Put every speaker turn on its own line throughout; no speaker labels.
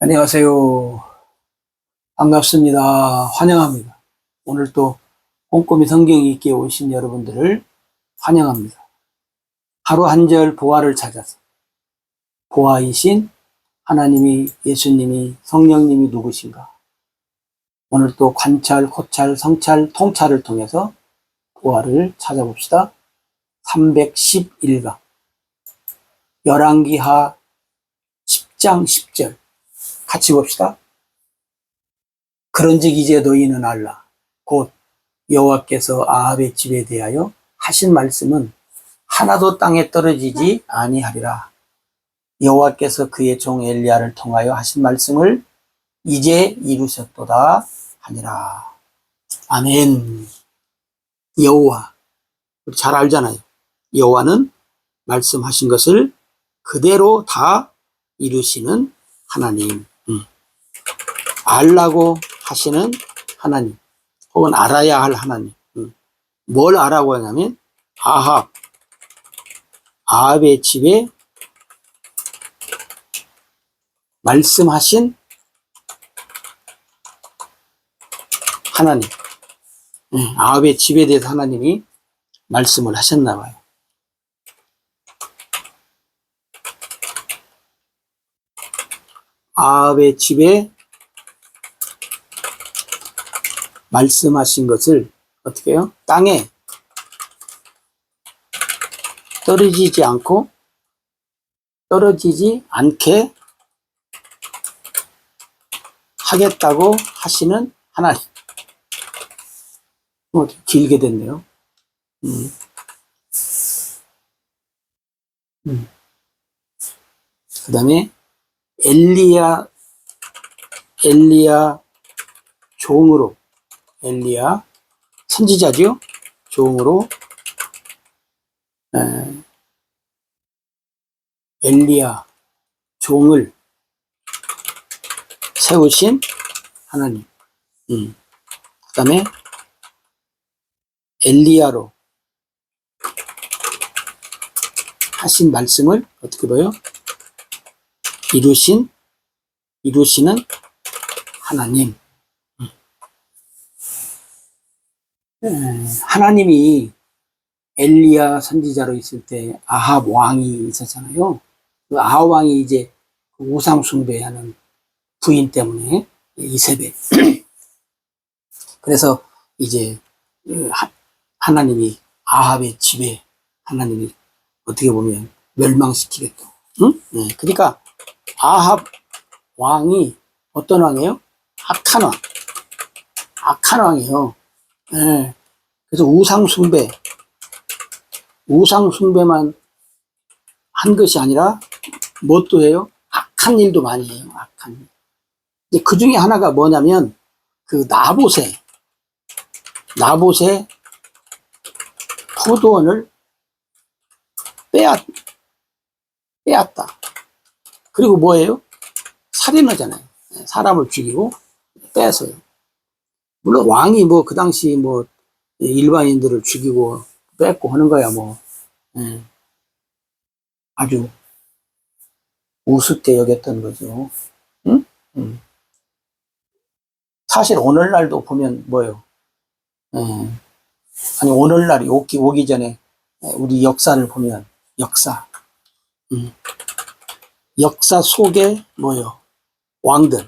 안녕하세요. 반갑습니다. 환영합니다. 오늘 또 꼼꼼히 성경 읽기에 오신 여러분들을 환영합니다. 하루 한 절 보화를 찾아서 보화이신 하나님이, 예수님이, 성령님이 누구신가? 오늘 또 관찰, 고찰, 성찰, 통찰을 통해서 보화를 찾아봅시다. 311강 열왕기하 10장 10절 같이 봅시다. 그런즉 이제 너희는 알라. 곧 여호와께서 아합의 집에 대하여 하신 말씀은 하나도 땅에 떨어지지 아니하리라. 여호와께서 그의 종 엘리야를 통하여 하신 말씀을 이제 이루셨도다 하니라. 아멘. 여호와, 우리 잘 알잖아요. 여호와는 말씀하신 것을 그대로 다 이루시는 하나님. 알라고 하시는 하나님, 혹은 알아야 할 하나님. 뭘 알라고 하냐면 아합의 집에 말씀하신 하나님. 아합의 집에 대해서 하나님이 말씀을 하셨나 봐요. 아합의 집에 말씀하신 것을 어떻게 해요? 땅에 떨어지지 않게 하겠다고 하시는 하나님. 길게 됐네요. 그 다음에 엘리야 종으로, 엘리야 선지자죠? 종으로 엘리야 종을 세우신 하나님. 그 다음에 엘리야로 하신 말씀을 어떻게 봐요? 이루시는 하나님. 하나님이 엘리야 선지자로 있을 때 아합 왕이 있었잖아요. 그 아합 왕이 이제 우상 숭배하는 부인 때문에 이세벨. 그래서 이제 하나님이 아합의 집에 하나님이 어떻게 보면 멸망시키겠다. 그러니까 아합 왕이 어떤 왕이에요? 악한 왕이에요. 그래서 우상숭배만 한 것이 아니라 뭣도 해요? 악한 일도 많이 해요. 악한 일. 그 중에 하나가 뭐냐면 그 나봇의 포도원을 빼앗다. 그리고 뭐예요? 살인하잖아요. 사람을 죽이고 빼앗어요. 물론 왕이 그 당시 일반인들을 죽이고 뺏고 하는 거야 아주 우습게 여겼던 거죠. 응? 사실 오늘날도 보면 뭐예요? 아니 오늘날이 오기 전에 우리 역사를 보면 역사 속에 뭐예요? 왕들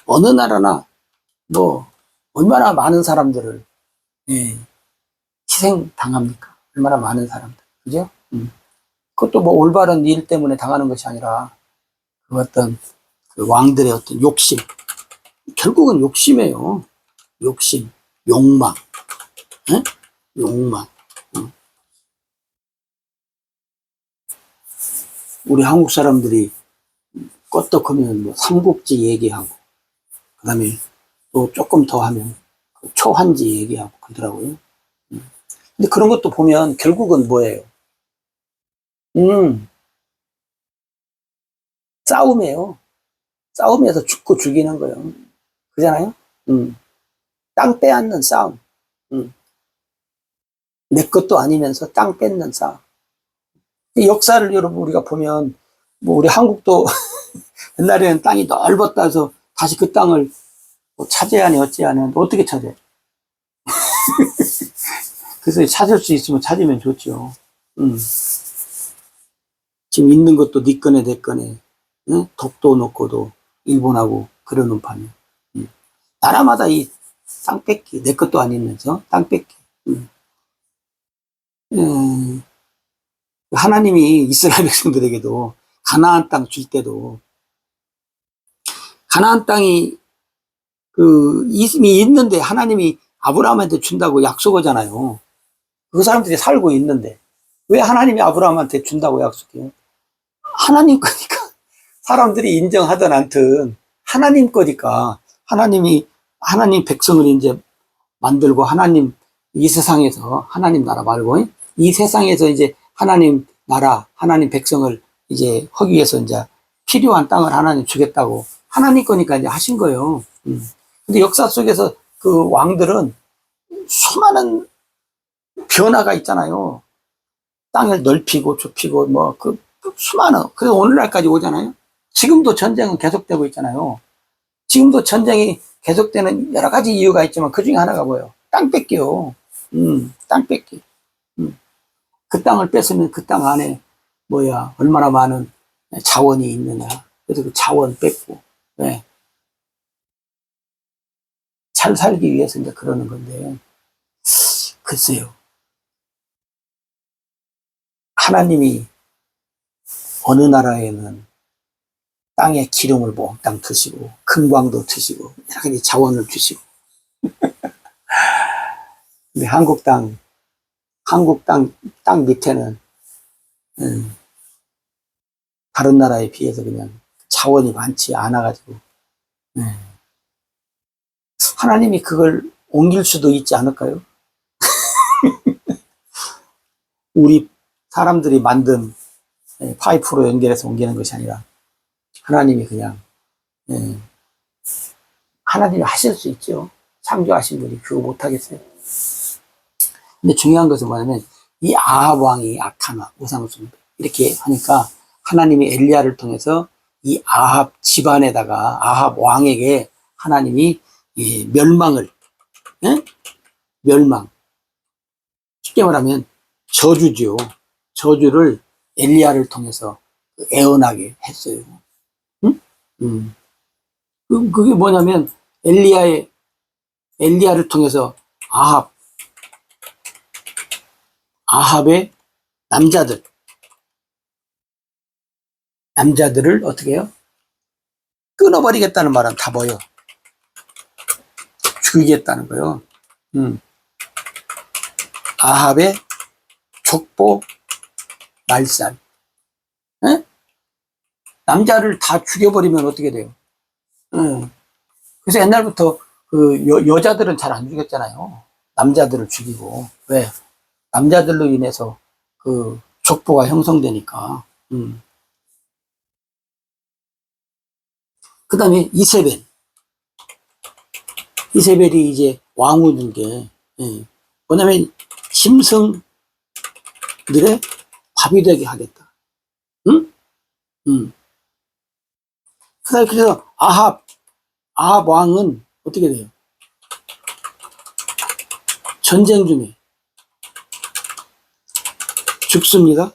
어느 나라나 얼마나 많은 사람들을 희생당합니까? 얼마나 많은 사람들, 그죠? 그것도 올바른 일 때문에 당하는 것이 아니라 그 어떤 그 왕들의 어떤 욕심, 결국은 욕심이에요. 욕심, 욕망, 욕망. 우리 한국 사람들이 껐떡하면 삼국지 얘기하고, 그 다음에 또 조금 더 하면 초한지 얘기하고 그러더라고요. 근데 그런 것도 보면 결국은 뭐예요? 싸움이에요. 싸움에서 죽고 죽이는 거예요. 그잖아요? 땅 빼앗는 싸움. 내 것도 아니면서 땅 뺏는 싸움. 이 역사를 여러분 우리가 보면 우리 한국도 옛날에는 땅이 넓었다 해서 다시 그 땅을 뭐 차지하니 어찌하니 어떻게 찾아요? 그래서 찾을 수 있으면 찾으면 좋죠. 지금 있는 것도 네 거네 내 거네. 응? 독도 놓고도 일본하고 그러는 판이야. 나라마다 이 땅 뺏기 내 것도 아니면서 땅 뺏기. 하나님이 이스라엘 백성들에게도 가나안 땅 줄 때도 가나안 땅이 이미 있는데 하나님이 아브라함한테 준다고 약속하잖아요. 그 사람들이 살고 있는데 왜 하나님이 아브라함한테 준다고 약속해요? 하나님 거니까. 사람들이 인정하든 않든 하나님 거니까. 하나님 백성을 이제 만들고 하나님 이 세상에서 하나님 나라 말고 이 세상에서 이제 하나님 나라 하나님 백성을 이제 하기 위해서 이제 필요한 땅을 하나님 주겠다고 하나님 거니까 이제 하신 거예요. 근데 역사 속에서 그 왕들은 수많은 변화가 있잖아요. 땅을 넓히고 좁히고 뭐 수많은. 그래서 오늘날까지 오잖아요. 지금도 전쟁은 계속되고 있잖아요. 지금도 전쟁이 계속되는 여러 가지 이유가 있지만 그 중에 하나가 뭐예요? 땅 뺏기요. 땅 뺏기. 그 땅을 뺏으면 그 땅 안에 얼마나 많은 자원이 있느냐. 그래서 그 자원 뺏고. 네. 잘 살기 위해서 이제 그러는 건데. 글쎄요. 하나님이 어느 나라에는 땅에 기름을 몽땅 두시고 금광도 주시고 여러 가지 자원을 주시고 근데 한국 땅 밑에는 다른 나라에 비해서 그냥 자원이 많지 않아가지고 하나님이 그걸 옮길 수도 있지 않을까요? 우리 사람들이 만든 파이프로 연결해서 옮기는 것이 아니라 하나님이 그냥 하나님이 하실 수 있죠. 창조하신 분이 그거 못하겠어요. 근데 중요한 것은 뭐냐면 이 아합 왕이 악한 우상숭배 이렇게 하니까 하나님이 엘리야를 통해서 이 아합 집안에다가 아합 왕에게 하나님이 멸망을 멸망 쉽게 말하면 저주죠. 저주를 엘리야를 통해서 애원하게 했어요. 그게 뭐냐면 엘리야를 통해서 아합의 남자들을 어떻게 해요? 끊어버리겠다는 말은 다 뭐예요? 죽이겠다는 거예요. 아합의 족보 말살. 남자를 다 죽여버리면 어떻게 돼요? 그래서 옛날부터 여자들은 잘 안 죽였잖아요. 남자들을 죽이고. 왜? 남자들로 인해서 족보가 형성되니까. 그 다음에 이세벨이 이제 왕후 된 게, 뭐냐면, 짐승들의 밥이 되게 하겠다. 그래서 아합 왕은 어떻게 돼요? 전쟁 중에 죽습니다.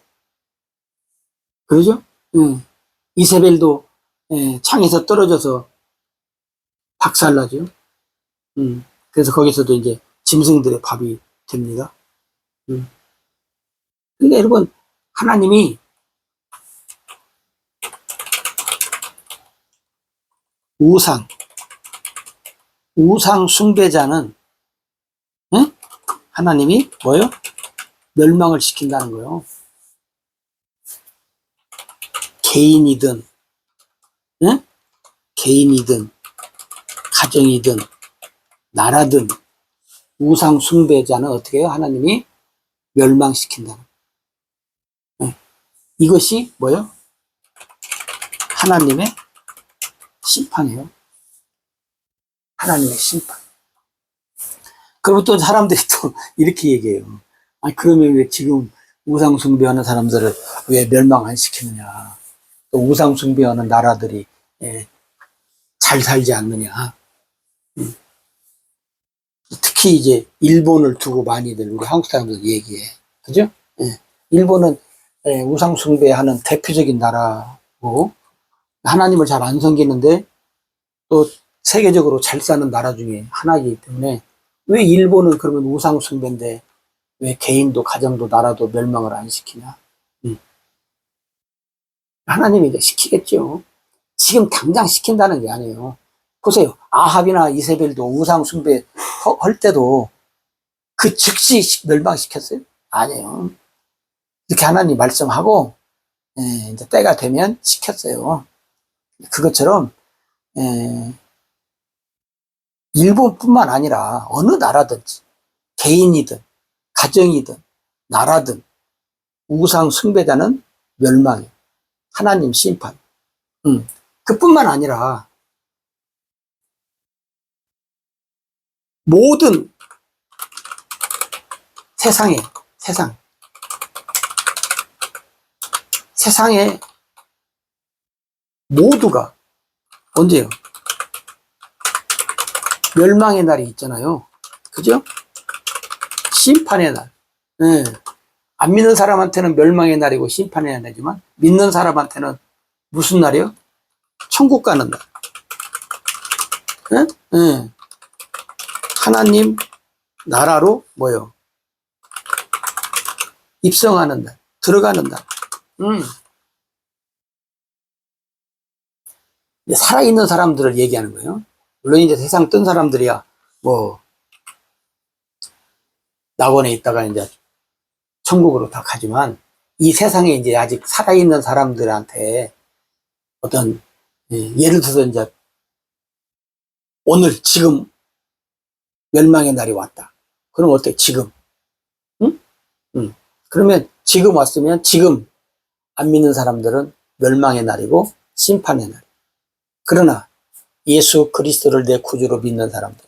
그러죠? 이세벨도 창에서 떨어져서 박살나죠. 그래서 거기서도 이제 짐승들의 밥이 됩니다. 그러니까 여러분, 하나님이 우상 숭배자는 하나님이 뭐요? 멸망을 시킨다는 거예요. 개인이든 가정이든 나라든 우상 숭배자는 어떻게 해요? 하나님이 멸망시킨다는 거예요. 이것이 뭐요? 하나님의 심판이에요. 하나님의 심판. 그리고 또 사람들이 또 이렇게 얘기해요. 아니, 그러면 왜 지금 우상숭배하는 사람들을 왜 멸망 안 시키느냐. 또 우상숭배하는 나라들이 예, 잘 살지 않느냐. 특히 이제 일본을 두고 많이들 우리 한국 사람들 얘기해. 그죠? 예. 일본은 우상 숭배하는 대표적인 나라고 하나님을 잘 안 섬기는데 또 세계적으로 잘 사는 나라 중에 하나이기 때문에 왜 일본은 그러면 우상 숭배인데 왜 개인도 가정도 나라도 멸망을 안 시키냐? 하나님이 이제 시키겠죠. 지금 당장 시킨다는 게 아니에요. 보세요. 아합이나 이세벨도 우상 숭배 할 때도 그 즉시 멸망시켰어요? 아니에요. 이렇게 하나님 말씀하고 이제 때가 되면 시켰어요. 그것처럼 일본뿐만 아니라 어느 나라든지 개인이든 가정이든 나라든 우상 숭배자는 멸망이에요. 하나님 심판. 그뿐만 아니라 모든 세상에 모두가 언제요? 멸망의 날이 있잖아요. 그죠? 심판의 날. 네. 안 믿는 사람한테는 멸망의 날이고 심판의 날이지만 믿는 사람한테는 무슨 날이요? 천국 가는 날. 네? 네. 하나님 나라로 뭐요? 입성하는 날, 들어가는 날. 살아있는 사람들을 얘기하는 거예요. 물론 이제 세상 뜬 사람들이야 뭐 낙원에 있다가 이제 천국으로 다 가지만 이 세상에 이제 아직 살아있는 사람들한테 어떤 예를 들어서 이제 오늘 지금 멸망의 날이 왔다. 그럼 어때? 지금? 응? 그러면 지금 왔으면 지금 안 믿는 사람들은 멸망의 날이고 심판의 날. 그러나 예수 그리스도를 내 구주로 믿는 사람들,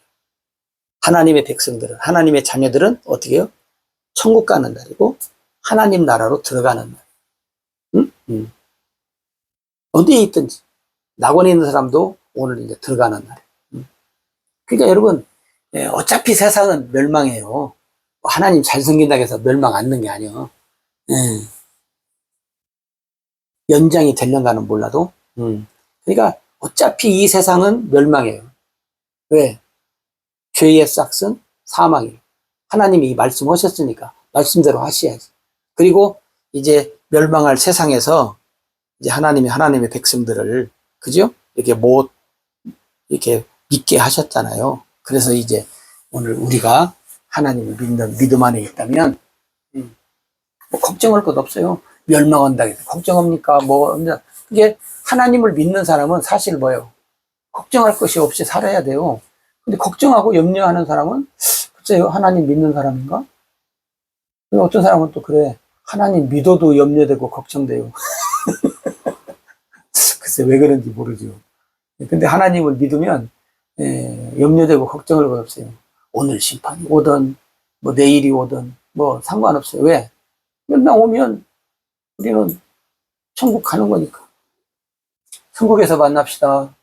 하나님의 백성들은, 하나님의 자녀들은 어떻게 해요? 천국 가는 날이고 하나님 나라로 들어가는 날. 어디에 있든지 낙원에 있는 사람도 오늘 이제 들어가는 날. 그러니까 여러분 어차피 세상은 멸망해요. 하나님 잘 섬긴다고 해서 멸망 않는 게 아니에요. 연장이 되려가는 몰라도. 그러니까 어차피 이 세상은 멸망해요. 왜? 죄의 싹은 사망이에요. 하나님이 말씀하셨으니까 말씀대로 하셔야지. 그리고 이제 멸망할 세상에서 이제 하나님의 백성들을 그죠? 이렇게 믿게 하셨잖아요. 그래서 이제 오늘 우리가 하나님을 믿는 믿음 안에 있다면 뭐 걱정할 것 없어요. 멸망한다고 해서 걱정합니까? 이게 하나님을 믿는 사람은 사실 뭐예요? 걱정할 것이 없이 살아야 돼요. 근데 걱정하고 염려하는 사람은 글쎄요, 하나님 믿는 사람인가? 어떤 사람은 또 그래. 하나님 믿어도 염려되고 걱정돼요. 글쎄 왜 그런지 모르죠. 근데 하나님을 믿으면 염려되고 걱정할 것 없어요. 오늘 심판이 오든 뭐 내일이 오든 뭐 상관없어요. 왜? 멸망 오면 우리는 천국 가는 거니까. 천국에서 만납시다.